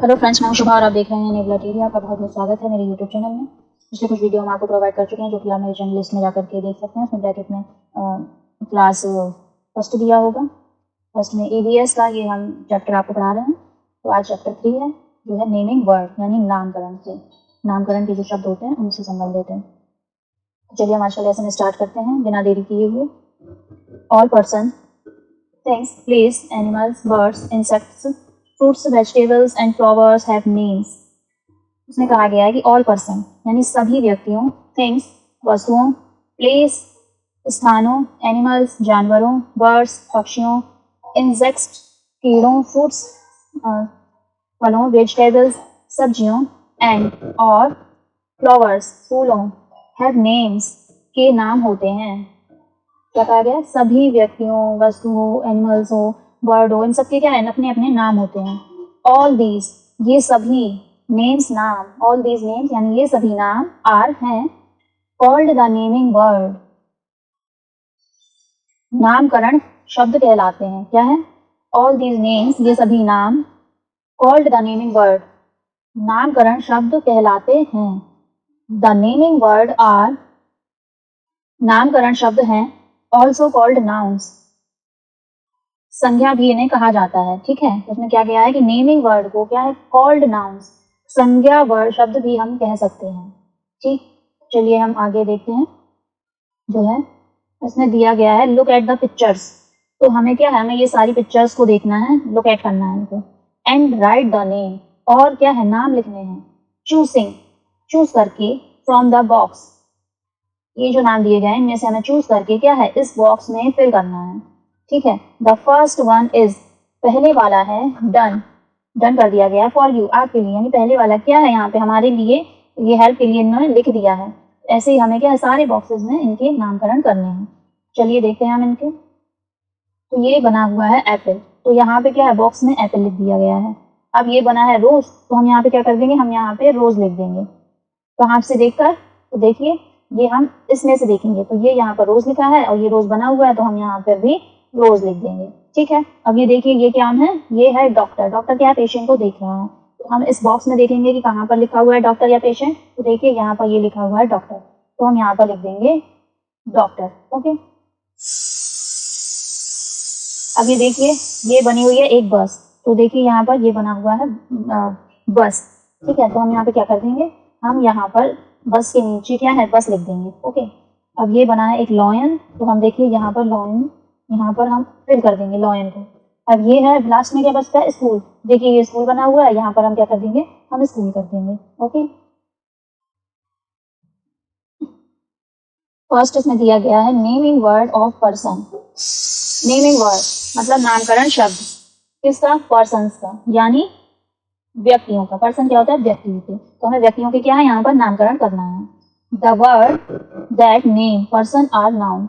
Hello friends, मैं शुभा और आप देख रहे हैं नेबुला टीवी। आपका बहुत बहुत स्वागत है मेरे यूट्यूब चैनल में। पिछले कुछ वीडियो हम आपको प्रोवाइड कर चुके हैं, जो कि आप मेरे चैनल लिस्ट में जाकर के देख सकते हैं। उसमें ब्रैकेट में क्लास फर्स्ट दिया होगा। फर्स्ट में EVS का ये हम चैप्टर आपको पढ़ा रहे हैं। तो आज चैप्टर 3 है, जो है नेमिंग वर्ड, यानी नामकरण से, नामकरण के जो शब्द होते हैं उनसे संबंधित है। चलिए हम आज का लेसन स्टार्ट करते हैं बिना देरी किए हुए। All person, things, place, animals, birds, insects, fruits, vegetables and flowers have names. उसमें कहा गया है कि ऑल पर्सन यानी सभी व्यक्तियों, थिंग्स वस्तुओं, प्लेस स्थानों, एनिमल्स जानवरों, बर्ड्स पक्षियों, इंसेक्ट्स कीड़ों, फ्रूट्स फलों, वेजिटेबल्स सब्जियों, एंड और फ्लावर्स फूलों, हैव नेम्स के नाम होते हैं। क्या कहा गया? सभी व्यक्तियों, वस्तुओं, एनिमल्स हो, बर्ड हो, इन सबके क्या है? अपने अपने नाम होते हैं। ऑल दीज, ये सभी, नेम्स नाम, ऑल दीज नेम्स यानी ये सभी नाम, आर हैं, कॉल्ड द नेमिंग वर्ड, नामकरण शब्द कहलाते हैं। क्या है? ऑल दीज नेम्स, ये सभी नाम, कॉल्ड द नेमिंग वर्ड, नामकरण शब्द कहलाते हैं। द नेमिंग वर्ड आर, नामकरण शब्द हैं, ऑल्सो कॉल्ड नाउन्स, संज्ञा भी इन्हें कहा जाता है। ठीक है, उसमें क्या गया है कि नेमिंग वर्ड को क्या है? कॉल्ड नाउन्स, संज्ञा वर्ड शब्द भी हम कह सकते हैं। ठीक, चलिए हम आगे देखते हैं। जो है इसमें दिया गया है लुक एट द पिक्चर्स। तो हमें क्या है? हमें ये सारी पिक्चर्स को देखना है, लुक एट करना है इनको। एंड राइट द नेम, और क्या है? नाम लिखने हैं। चूजिंग, चूज करके, फ्रॉम द बॉक्स, ये जो नाम दिए गए हैं इनमें से हमें चूज करके क्या है? इस बॉक्स में फिल करना है। ठीक है, द फर्स्ट वन इज, पहले वाला है डन, डन कर दिया गया फॉर यू, आपके लिए, यानी पहले वाला क्या है? यहाँ पे हमारे लिए, ये हेल्प के लिए इन्होंने लिख दिया है। ऐसे ही हमें क्या है? सारे बॉक्सेस में इनके नामकरण करने हैं। चलिए देखते हैं हम इनके। तो ये बना हुआ है एप्पल, तो यहाँ पे क्या है? बॉक्स में एप्पल लिख दिया गया है। अब ये बना है रोज, तो हम यहाँ पे क्या कर देंगे? हम यहाँ पे रोज लिख देंगे। कहाँ से देखकर? तो देखिए, ये हम इसमें से देखेंगे, तो ये यहाँ पर रोज लिखा है और ये रोज बना हुआ है, तो हम यहाँ पर भी रोज लिख देंगे। ठीक है, अब ये देखिए, ये क्या है? ये है डॉक्टर। डॉक्टर क्या है? पेशेंट को देख रहा है। तो हम इस बॉक्स में देखेंगे कि कहाँ पर लिखा हुआ है डॉक्टर या पेशेंट। तो देखिए यहाँ पर ये लिखा हुआ है डॉक्टर, तो हम यहाँ पर लिख देंगे डॉक्टर। ओके, अब ये देखिए, ये बनी हुई है एक बस, तो देखिए यहाँ पर ये बना हुआ है बस। ठीक है, तो हम यहाँ पे क्या कर देंगे? हम यहाँ पर बस के नीचे क्या है? बस लिख देंगे। ओके, अब ये बना है एक लॉयन, तो हम देखिए यहाँ पर लॉयन, यहाँ पर हम फिल कर देंगे लॉयन को। अब ये है लास्ट में क्या बचता है? स्कूल। देखिए ये स्कूल बना हुआ है, यहाँ पर हम क्या कर देंगे? हम स्कूल कर देंगे। ओके, फर्स्ट इसमें दिया गया है naming word of person. Naming word मतलब नामकरण शब्द, किसका? पर्सन्स का, यानी व्यक्तियों का। पर्सन क्या होता है? व्यक्ति होते हैं, तो हमें व्यक्तियों के क्या है? यहाँ पर नामकरण करना है। The word that name person are noun,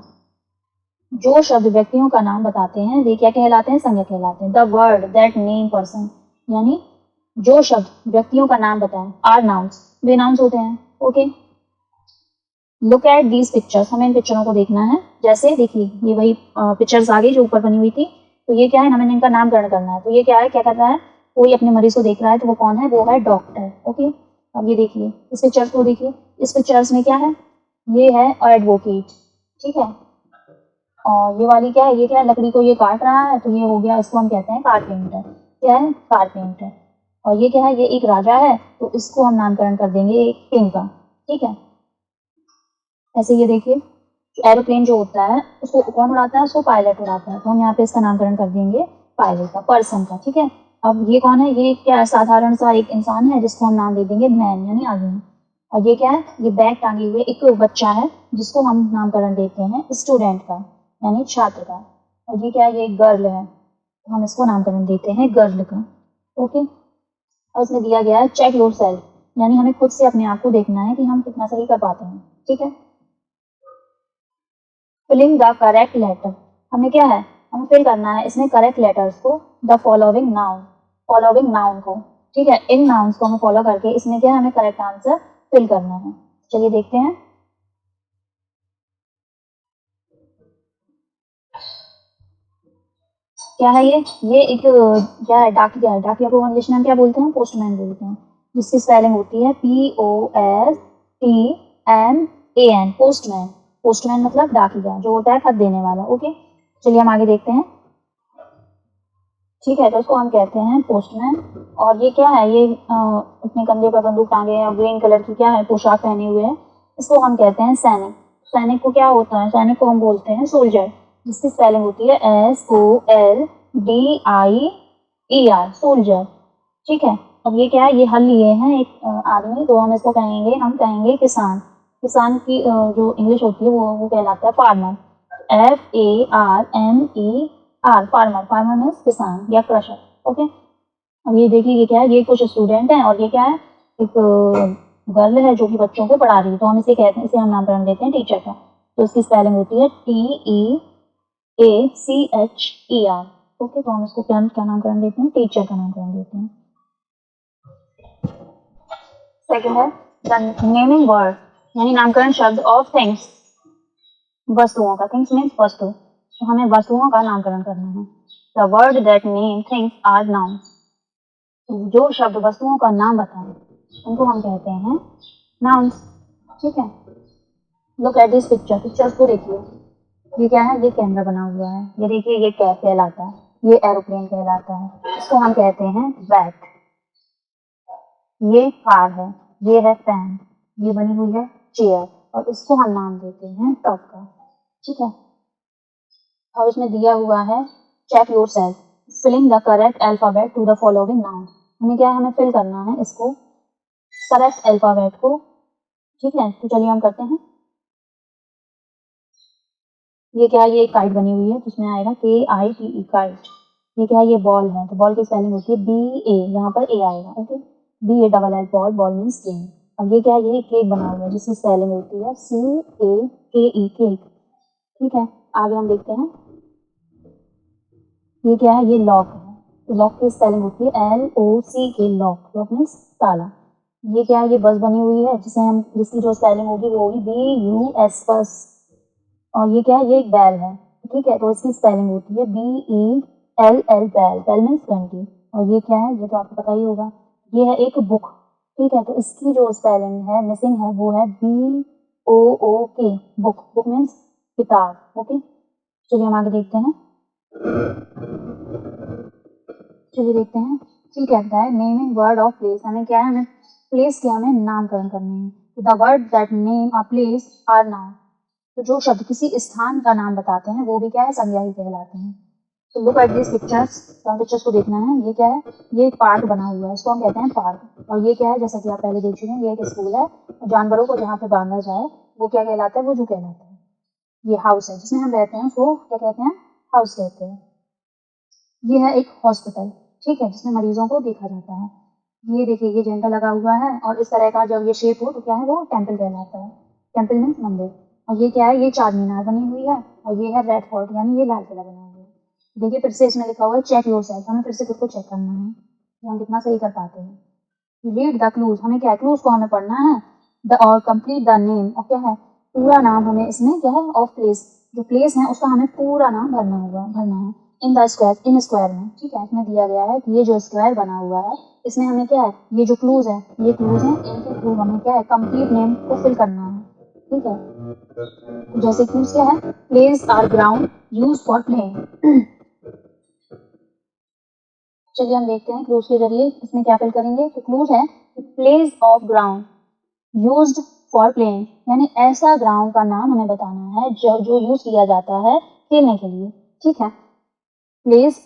जो शब्द व्यक्तियों का नाम बताते हैं वे क्या कहलाते हैं? संज्ञा कहलाते हैं। The word that name person, यानी जो शब्द व्यक्तियों का नाम बताएं, आर नाउन्स, वे नाउन्स होते हैं। Okay, look at these pictures, हमें इन पिक्चरों को देखना है। जैसे देखिए, ये वही पिक्चर्स आ गई जो ऊपर बनी हुई थी। तो ये क्या है? हमें इनका नामकरण करना है। तो ये क्या है? क्या कर रहा है? कोई अपने मरीज को देख रहा है, तो वो कौन है? वो है डॉक्टर। ओके, अब ये देखिए, इस पिक्चर्स को देखिए, इस पिक्चर्स में क्या है? ये है एडवोकेट। ठीक है, और ये वाली क्या है? ये क्या है? लकड़ी को ये काट रहा है, तो ये हो गया, इसको हम कहते हैं कारपेंटर। क्या है? कारपेंटर। और ये क्या है? ये एक राजा है, तो इसको हम नामकरण कर देंगे एक किंग का। ठीक है, ऐसे ये देखिए, एरोप्लेन जो होता है उसको कौन उड़ाता है? उसको पायलट उड़ाता है, तो हम यहाँ पे इसका नामकरण कर देंगे पायलट का, पर्सन का। ठीक है, अब ये कौन है? ये क्या साधारण सा एक इंसान है, जिसको हम नाम दे देंगे मैन, यानी आदमी। और ये क्या है? ये बैग टांगे हुए एक बच्चा है, जिसको हम नामकरण देते हैं स्टूडेंट का, यानी छात्र का। और ये क्या है? ये गर्ल है, तो हम इसको नामकरण देते हैं गर्ल का। ओके, और इसमें दिया गया है चेक योर सेल्फ, यानी हमें खुद से अपने आप को देखना है कि हम कितना सही कर पाते हैं। ठीक है, फिलिंग द करेक्ट लेटर, हमें क्या है? हमें फिल करना है इसमें करेक्ट लेटर्स को, the following noun, following noun को। ठीक है, इन नाउन्स को हमें फॉलो करके इसमें क्या है? हमें करेक्ट आंसर फिल करना है। चलिए देखते हैं। क्या है ये एक क्या है, डाकिया है। डाकिया को इंग्लिश में हम क्या बोलते हैं, पोस्टमैन बोलते हैं, जिसकी स्पेलिंग होती है POSTMAN, पोस्टमैन। पोस्टमैन मतलब डाकिया, जो होता है खत देने वाला। ओके, चलिए हम आगे देखते हैं। ठीक है, तो उसको हम कहते हैं पोस्टमैन। और ये क्या है, ये अपने कंधे पर बंदूक टांगे है और ग्रीन कलर की क्या है, पोशाक पहने हुए है। इसको हम कहते हैं सैनिक। सैनिक को क्या होता है, सैनिक को हम बोलते हैं सोल्जर, जिसकी स्पेलिंग होती है SOLDIER, सोल्जर। ठीक है, अब ये क्या है, ये हल लिए हैं एक आदमी, तो हम इसको कहेंगे किसान। किसान की जो इंग्लिश होती है वो कहलाता है फार्मर। FARMER, फार्मर मीन्स किसान या कृषक। ओके, अब ये देखिए ये क्या है, ये कुछ स्टूडेंट हैं और ये क्या है, एक गर्ल है जो कि बच्चों को पढ़ा रही है, तो हम इसे कहते हैं, इसे हम नामकरण देते हैं टीचर का। तो इसकी स्पेलिंग होती है TEACHER। ओके, तो हम इसको क्या नामकरण देते हैं, टीचर का नामकरण देते हैं। सेकंड है द नेमिंग वर्ड, यानी नामकरण शब्द ऑफ थिंग्स, वस्तुओं का। थिंग्स मीन्स वस्तु, तो हमें वस्तुओं का नामकरण करना है। The word that name things are nouns, जो शब्द वस्तुओं का नाम बताएं उनको हम कहते हैं नाउन्स। ठीक है, look at this picture, pictures को देखिए। ये क्या है, ये कैमरा बना हुआ है, ये देखिए ये कैब कहलाता है, ये एरोप्लेन कहलाता है, इसको हम कहते हैं बैट। ये कार है, ये है फैन, ये बनी हुई है चेयर, और इसको हम नाम देते हैं टॉप का। ठीक है, और इसमें दिया हुआ है check your self filling the correct alphabet to the following noun. हमें क्या है, हमें फिल करना है इसको, करेक्ट अल्फाबेट को। ठीक है, तो चलिए हम करते हैं। ये क्या है, ये एक काइट बनी हुई है जिसमें आएगा KITE, काइट। ये क्या है, ये बॉल है, तो बॉल की स्पेलिंग होती है BA, यहाँ पर A आएगा। Okay, BALL, ball, ball means game. अब ये क्या है, ये केक बना हुआ है जिसकी स्पेलिंग होती है CAKE, केक। ठीक है, आगे हम देखते हैं। ये क्या है, ये लॉक है, तो लॉक की स्पेलिंग होती है LOCK, लॉक। लॉक मीन्स ताला। ये क्या है, ये बस बनी हुई है जिसकी जो स्पेलिंग होगी वो होगी BUS, बस। और ये क्या है, ये एक बैल है। ठीक है, तो इसकी स्पेलिंग होती है BELL, बैल। बैल मीन्स घंटी। और ये क्या है, ये तो आपको पता ही होगा, ये है एक बुक। ठीक है, तो इसकी जो स्पेलिंग है मिसिंग है वो है BOOK, बुक। बुक मीन्स किताब। ओके, चलिए हम आगे देखते हैं। चलिए देखते हैं। ठीक कहता है नेमिंग वर्ड ऑफ प्लेस, हमें क्या है, हमें प्लेस के हमें नामकरण करने हैं। तो the word that name a place are noun, तो जो शब्द किसी स्थान का नाम बताते हैं वो भी क्या है, संज्ञा ही कहलाते हैं। तो लुक एट दिस पिक्चर्स, तो पिक्चर्स को देखना है। ये क्या है, ये एक पार्क बना हुआ है, इसको हम कहते हैं पार्क। और ये क्या है, जैसा कि आप पहले देख चुके हैं, ये एक स्कूल है। जानवरों को जहाँ पे बांधा जाए वो क्या कहलाता है, वो जू कहलाता है। ये हाउस है जिसमें हम रहते हैं, उसको क्या कहते हैं, हाउस कहते हैं। ये है एक हॉस्पिटल, ठीक है, जिसमें मरीजों को देखा जाता है। ये देखिए ये झंडा लगा हुआ है, और इस तरह का जब ये शेप हो तो क्या है, वो टेम्पल कहलाता है। टेम्पल मीन्स मंदिर। और ये क्या है, ये चार मीनार बनी हुई है, और ये है रेड फोर्ट, यानी ये लाल किला बना हुआ है। देखिए फिर से इसमें लिखा हुआ है चेक योर सेल्फ, हमें फिर से खुद को चेक करना है कि हम कितना सही कर पाते हैं। रीड द क्लूज, हमें क्या क्लूज को हमें पढ़ना है। द और कंप्लीट द नेम, और क्या है, पूरा नाम हमें इसमें क्या है, ऑफ प्लेस, जो प्लेस है उसका हमें पूरा नाम भरना है। In the square, in square में। ठीक है, इसमें दिया गया है कि ये जो स्क्वायर बना हुआ है इसमें हमें क्या है, ये जो क्लूज है, ये क्लूज है, इनके थ्रू हमें क्या है, कंप्लीट नेम को फिल करना है। ठीक है, जैसे क्लूज क्या है, place or ground use for playing. चलिए हम देखते हैं क्लूज के जरिए इसमें क्या फिल करेंगे। तो क्लूज है place of ground used for playing, यानी ऐसा ग्राउंड का नाम हमें बताना है जो यूज किया जाता है खेलने के लिए। ठीक है, प्लेस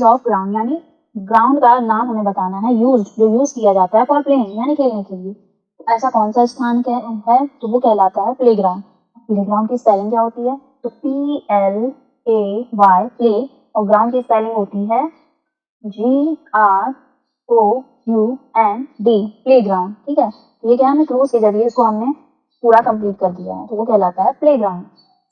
ऑफ ग्राउंड, यानी ग्राउंड का नाम हमें बताना है, जो यूज किया जाता है फॉर प्लेइंग, यानी खेलने के लिए। तो ऐसा कौन सा स्थान है, तो वो कहलाता है प्लेग्राउंड। प्लेग्राउंड की स्पेलिंग क्या होती है, तो PLAY, प्ले, और ग्राउंड की स्पेलिंग होती है GROUND, प्लेग्राउंड। ठीक है, तो ये क्या है, हमें क्लूज के जरिए इसको हमने पूरा कंप्लीट कर दिया है, तो वो कहलाता है प्लेग्राउंड।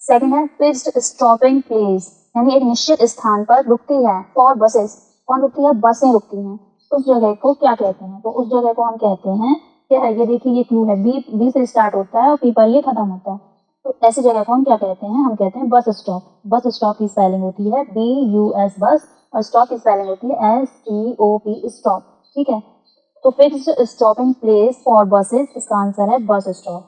सेकंड है फिक्स्ड स्टॉपिंग प्लेस, यानी एक निश्चित स्थान पर रुकती है फॉर बसेस, कौन रुकती है, बसें रुकती हैं, उस जगह को क्या कहते हैं, तो उस जगह को हम कहते हैं क्या है, ये देखिए ये क्लू है, बी से स्टार्ट होता है और पी पर ये खत्म होता है। तो ऐसी जगह को हम क्या कहते हैं, हम कहते हैं बस स्टॉप। बस स्टॉप की स्पेलिंग होती है BUS बस, और स्टॉप की स्पेलिंग होती है STOP स्टॉप। ठीक है, तो fixed stopping place for buses, इसका आंसर है बस स्टॉप।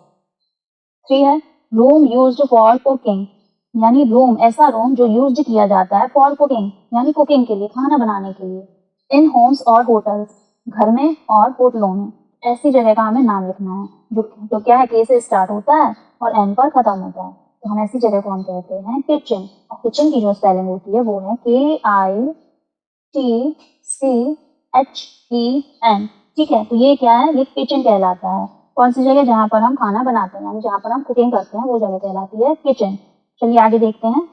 3 है रूम यूज्ड फॉर कुकिंग, यानी रूम, ऐसा रूम जो यूज्ड किया जाता है फॉर कुकिंग, यानी कुकिंग के लिए, खाना बनाने के लिए। इन होम्स और होटल्स, घर में और होटलों में, ऐसी जगह का हमें नाम लिखना है जो क्या है, के से स्टार्ट होता है और एन पर खत्म होता है। तो हम ऐसी जगह को हम कहते हैं किचन। और किचन की जो स्पेलिंग होती है वो है KITCHEN। ठीक है, तो ये क्या है, ये किचन कहलाता है। कौन सी जगह, जहाँ पर हम खाना बनाते हैं, यानी जहाँ पर हम कुकिंग करते हैं, वो जगह कहलाती है किचन। चलिए आगे देखते हैं।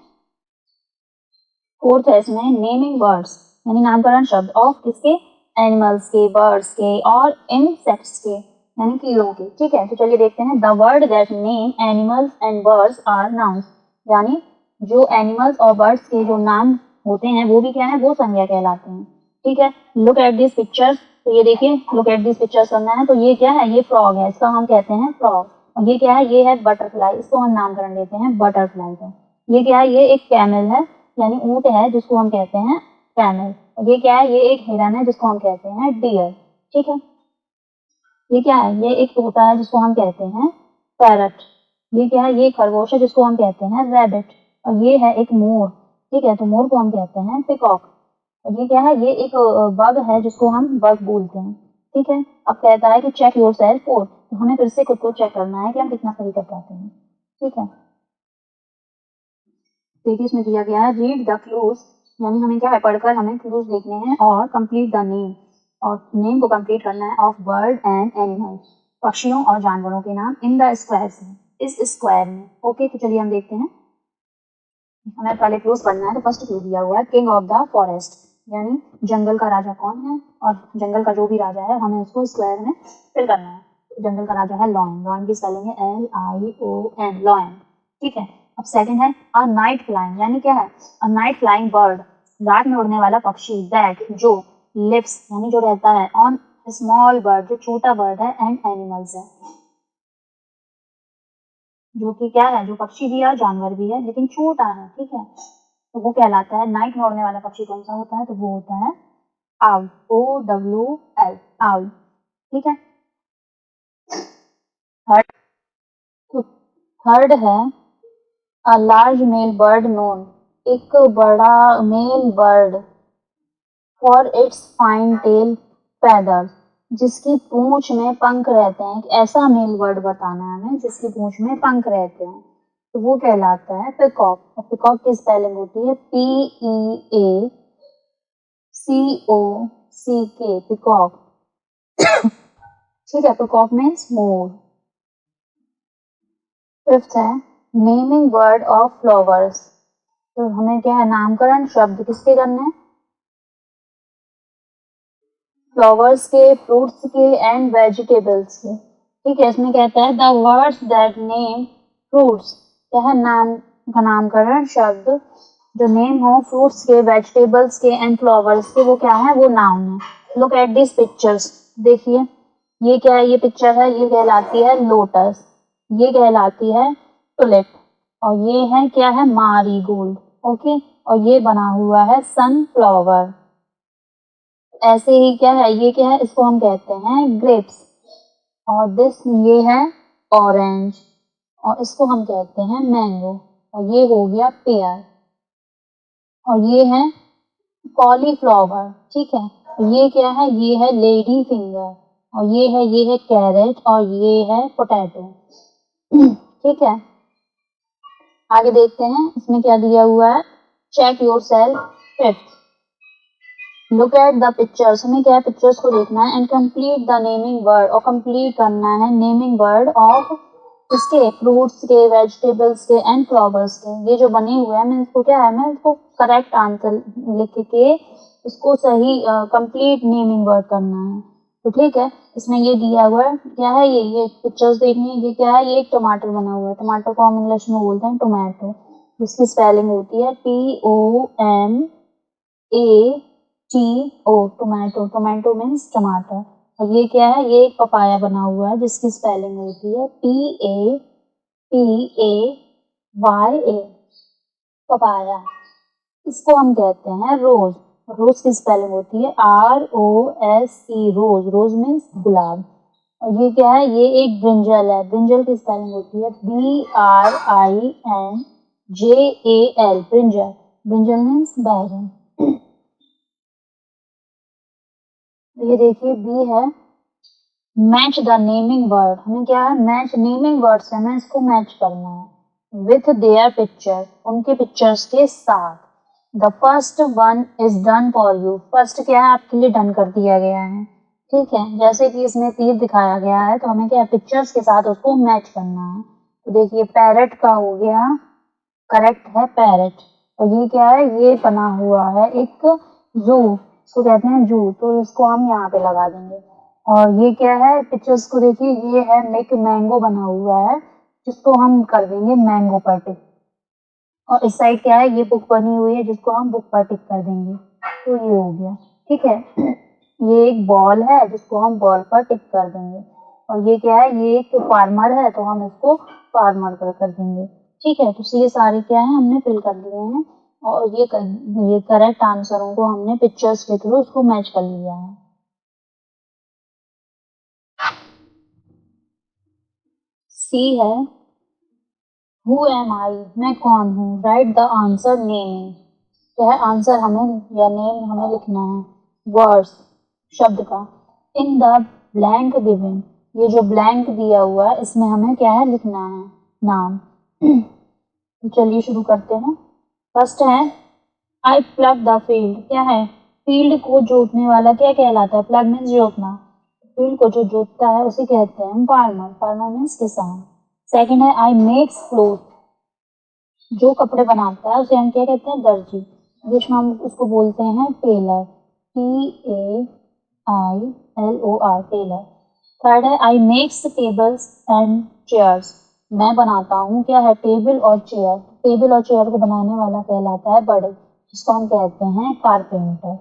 4th है इसमें नेमिंग वर्ड्स, यानी नामकरण शब्द ऑफ किसके, एनिमल्स के, बर्ड्स के और इंसेक्ट्स के, यानी कीड़ों के। ठीक है, तो चलिए देखते हैं। The word that name animals and birds are nouns, यानी जो एनिमल्स और बर्ड्स के जो नाम होते हैं वो भी क्या है, वो संज्ञा कहलाते हैं। ठीक है, लुक एट दिस पिक्चर्स, तो ये देखिए, लुक एट दिस पिक्चर्स करना है। तो ये क्या है, ये फ्रॉग है, इसका हम कहते हैं फ्रॉग। और ये क्या है, ये है बटरफ्लाई, इसको हम नामकरण देते हैं बटरफ्लाई का। ये क्या है, ये एक कैमल है, यानी ऊंट है, जिसको हम कहते हैं कैमल। और ये क्या है, ये एक हिरन है, जिसको हम कहते हैं डियर। ठीक है, ये क्या है, ये एक तोता है, जिसको हम कहते हैं पैरट। ये क्या है, ये एक खरगोश है, जिसको हम कहते हैं रैबिट। और ये है एक मोर। ठीक है, तो मोर को हम कहते हैं पिकॉक। और ये क्या है, ये एक बग है, जिसको हम बग बोलते हैं। ठीक है, अब कहता है कि चेक योर सेल्फ फोर, तो हमें फिर से खुद को चेक करना है कि हम कितना सही कर पाते हैं। ठीक है, देखिए इसमें दिया गया है रीड द क्लूज, यानी हमें क्या है, पढ़कर हमें क्लूज लिखने हैं और कंप्लीट द नेम, और नेम को कंप्लीट करना है ऑफ बर्ड एंड एनिमल, पक्षियों और जानवरों के नाम इन द स्क्वायर्स में, इस स्क्वायर में। ओके, तो चलिए हम देखते हैं। हमें पहले क्लूज पढ़ना है। तो फर्स्ट क्लू दिया हुआ है किंग ऑफ द फॉरेस्ट, यानी जंगल का राजा कौन है, और जंगल का जो भी राजा है हमें उसको स्क्वायर में फिल करना है। तो जंगल का राजा है लॉयन, लॉयन की स्पेलिंग है LION, लॉयन। ठीक है, अब सेकंड है अ नाइट फ्लाइंग, यानी क्या है, अ नाइट फ्लाइंग बर्ड, रात में उड़ने वाला पक्षी, दैट जो लिव्स, यानी जो रहता है, ऑन स्मॉल बर्ड, जो छोटा बर्ड है, एंड एनिमल्स है, जो कि क्या है, जो पक्षी भी है और जानवर भी है, लेकिन छोटा है। ठीक है, तो वो कहलाता है, नाइट में उड़ने वाला पक्षी कौन सा होता है, तो वो होता है आउल, OWL, आउल। ठीक है, थर्ड, तो थर्ड है a large male bird known, एक बड़ा male bird, for its fine tail feathers, जिसकी पूंछ में पंख रहते हैं। एक ऐसा मेल बर्ड बताना है हमें जिसकी पूंछ में पंख रहते हैं, तो वो कहलाता है पिकॉक। और पिकॉक की स्पेलिंग होती है PEACOCK, पिकॉक। ठीक है, पिकॉक मीन्स मोर। फिफ्थ है नेमिंग वर्ड ऑफ फ्लावर्स, तो हमें क्या है, नामकरण शब्द किसके करने हैं, फ्लावर्स के, फ्रूट्स के एंड वेजिटेबल्स के। ठीक है, इसमें कहता है the words that name fruits, क्या है, नाम का नामकरण शब्द जो नेम हो फ्रूट्स के, वेजिटेबल्स के एंड फ्लावर्स के, वो क्या है, वो नाउन है। लुक एट दिस पिक्चर्स, देखिए ये क्या है, ये पिक्चर है, ये कहलाती है लोटस, ये कहलाती है टुलिप, और ये है क्या है, मारीगोल्ड। ओके, और ये बना हुआ है सनफ्लावर। ऐसे ही क्या है, ये क्या है, इसको हम कहते हैं ग्रेप्स, और ये है ऑरेंज, और इसको हम कहते हैं मैंगो, और ये हो गया पेयर, और ये है कॉलीफ्लावर। ठीक है, ये क्या है, ये है लेडी फिंगर, और ये है कैरेट, और ये है पोटैटो। ठीक है, आगे देखते हैं इसमें क्या दिया हुआ है। Check your self, fifth, look at the pictures, हमें क्या है, पिक्चर्स को देखना है, and complete the naming word, और कंप्लीट करना है नेमिंग वर्ड ऑफ इसके, फ्रूट्स के, वेजिटेबल्स के एंड फ्लावर्स के। ये जो बने हुए हैं, मैं इसको क्या है, मैं इसको करेक्ट आंसर लिख के इसको सही कंप्लीट नेमिंग वर्ड करना है। तो ठीक है, इसमें ये दिया हुआ है, क्या है, ये पिक्चर्स देखनी है। ये क्या है, ये एक टमाटर बना हुआ है, टमाटर को हम इंग्लिश में बोलते हैं टोमेटो, जिसकी स्पेलिंग होती है TOMATO, टोमेटो, टोमेटो मीन्स टमाटर। और ये क्या है, ये एक पपाया बना हुआ है, जिसकी स्पेलिंग होती है PAYA, पपाया। इसको हम कहते हैं रोज। रोज की स्पेलिंग होती है ROSE, रोज। रोज मीन्स गुलाब। और ये क्या है, ये एक ब्रिंजल है। ब्रिंजल की स्पेलिंग होती है BRINJAL, ब्रिंजल। ब्रिंजल मीन्स बैगन। ये देखिए बी है मैच द नेमिंग वर्ड। हमें क्या है, मैच नेमिंग वर्ड से हमें इसको मैच करना है विथ देयर पिक्चर, उनके पिक्चर्स के साथ। The first one is done for you. First क्या है, आपके लिए डन कर दिया गया है। ठीक है, जैसे कि इसमें तीर दिखाया गया है, तो हमें क्या है, पिक्चर्स के साथ उसको मैच करना है। तो देखिए पैरेट का हो गया, करेक्ट है पैरेट। और ये क्या है, ये बना हुआ है एक जू, इसको कहते हैं जू, तो इसको हम यहाँ पे लगा देंगे। और ये क्या है, पिक्चर्स को देखिए, ये है एक मैंगो बना हुआ है, जिसको हम कर देंगे मैंगो पर टिक। और इस साइड क्या है, ये बुक बनी हुई है, जिसको हम बुक पर टिक कर देंगे। तो ये हो गया। ठीक है, ये एक बॉल है, जिसको हम बॉल पर टिक कर देंगे। और ये क्या है, ये एक फार्मर है, तो हम इसको फार्मर पर कर देंगे। ठीक है, तो ये सारे क्या है, हमने फिल कर दिए हैं। और ये करेक्ट आंसरों को हमने पिक्चर्स के थ्रू उसको मैच कर लिया है। सी है हु एम आई, मैं कौन हूँ। राइट द आंसर नेम, क्या है आंसर हमें या नेम हमें लिखना है वर्ड्स, शब्द का। इन द ब्लैंक गिवन, ये जो ब्लैंक दिया हुआ है, इसमें हमें क्या है, लिखना है नाम। तो चलिए शुरू करते हैं। फर्स्ट है आई प्लग द फील्ड, क्या है, फील्ड को जोतने वाला क्या कहलाता है, प्लग मीन्स जोतना। फील्ड को जो जोतता है उसे कहते हैं फार्मर। फार्मर मीन्स किसान। सेकंड है आई मेक्स क्लोथ, जो कपड़े बनाता है उसे हम क्या कहते हैं, दर्जी। इंग्लिश में हम उसको बोलते हैं टेलर, TAILOR, टेलर। थर्ड है I makes tables and chairs, मैं बनाता हूँ क्या है, टेबल और चेयर। टेबल और चेयर को बनाने वाला कहलाता है बड़े, जिसको हम कहते हैं कारपेंटर।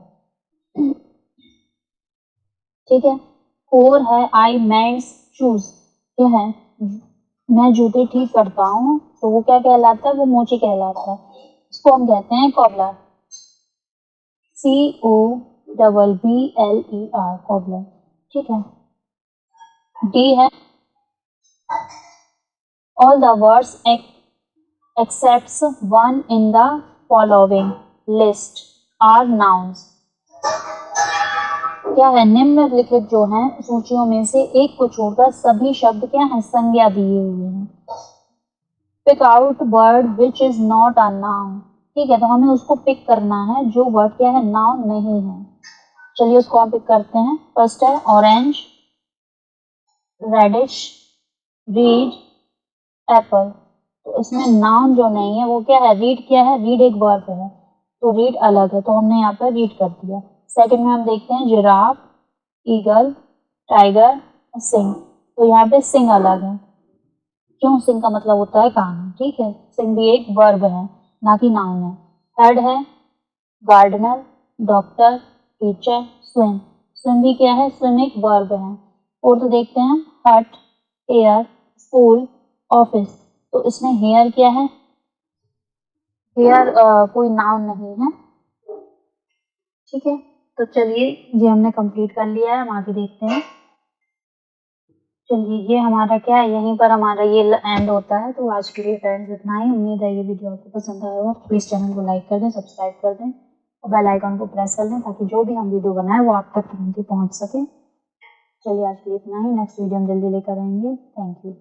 ठीक है। फोर है आई मेंड्स शूज, क्या है, मैं जूते ठीक करता हूँ, तो वो क्या कहलाता है, वो मोची कहलाता है, इसको हम कहते हैं कॉबलर। COBBLER, cobbler. ठीक है। डी है all the words except one in the following list are nouns, क्या है, निम्नलिखित जो हैं सूचियों में से एक को छोड़कर सभी शब्द क्या है, संज्ञा दिए हुए हैं। Pick out word which is not a noun, ठीक है, तो हमें उसको पिक करना है जो वर्ड क्या है, नाउन नहीं है। चलिए उसको हम पिक करते हैं। फर्स्ट है ऑरेंज, रेडिश, रीड, एप्पल। तो इसमें नाउन जो नहीं है वो क्या है, रीड, क्या है, रीड एक वर्ब है, तो रीड अलग है, तो हमने यहाँ पर रीड कर दिया। सेकंड में हम देखते हैं जिराफ, ईगल, टाइगर, सिंह। तो यहाँ पे सिंह अलग है, क्यों, सिंह का मतलब होता है गाना। ठीक है, सिंह भी एक वर्ब है, ना कि नाउन है। थर्ड है gardener, doctor, teacher, swim. Swim भी क्या है, स्विम एक वर्ब है। फोर्थ देखते हैं हट, एयर, स्कूल, ऑफिस। तो इसमें हेयर क्या है, हेयर कोई नाउन नहीं है। ठीक है, तो चलिए ये हमने कंप्लीट कर लिया है, हम आगे देखते हैं। चलिए ये हमारा क्या है, यहीं पर हमारा ये एंड होता है। तो आज के लिए फ्रेंड्स इतना ही। उम्मीद है ये वीडियो आपको पसंद आया होगा। प्लीज़ चैनल को लाइक कर दें, सब्सक्राइब कर दें और बेल आइकन को प्रेस कर दें, ताकि जो भी हम वीडियो बनाए वो आप तक तुरंत ही पहुंच सके। चलिए आज के लिए इतना ही। नेक्स्ट वीडियो हम जल्दी लेकर आएंगे। Thank you.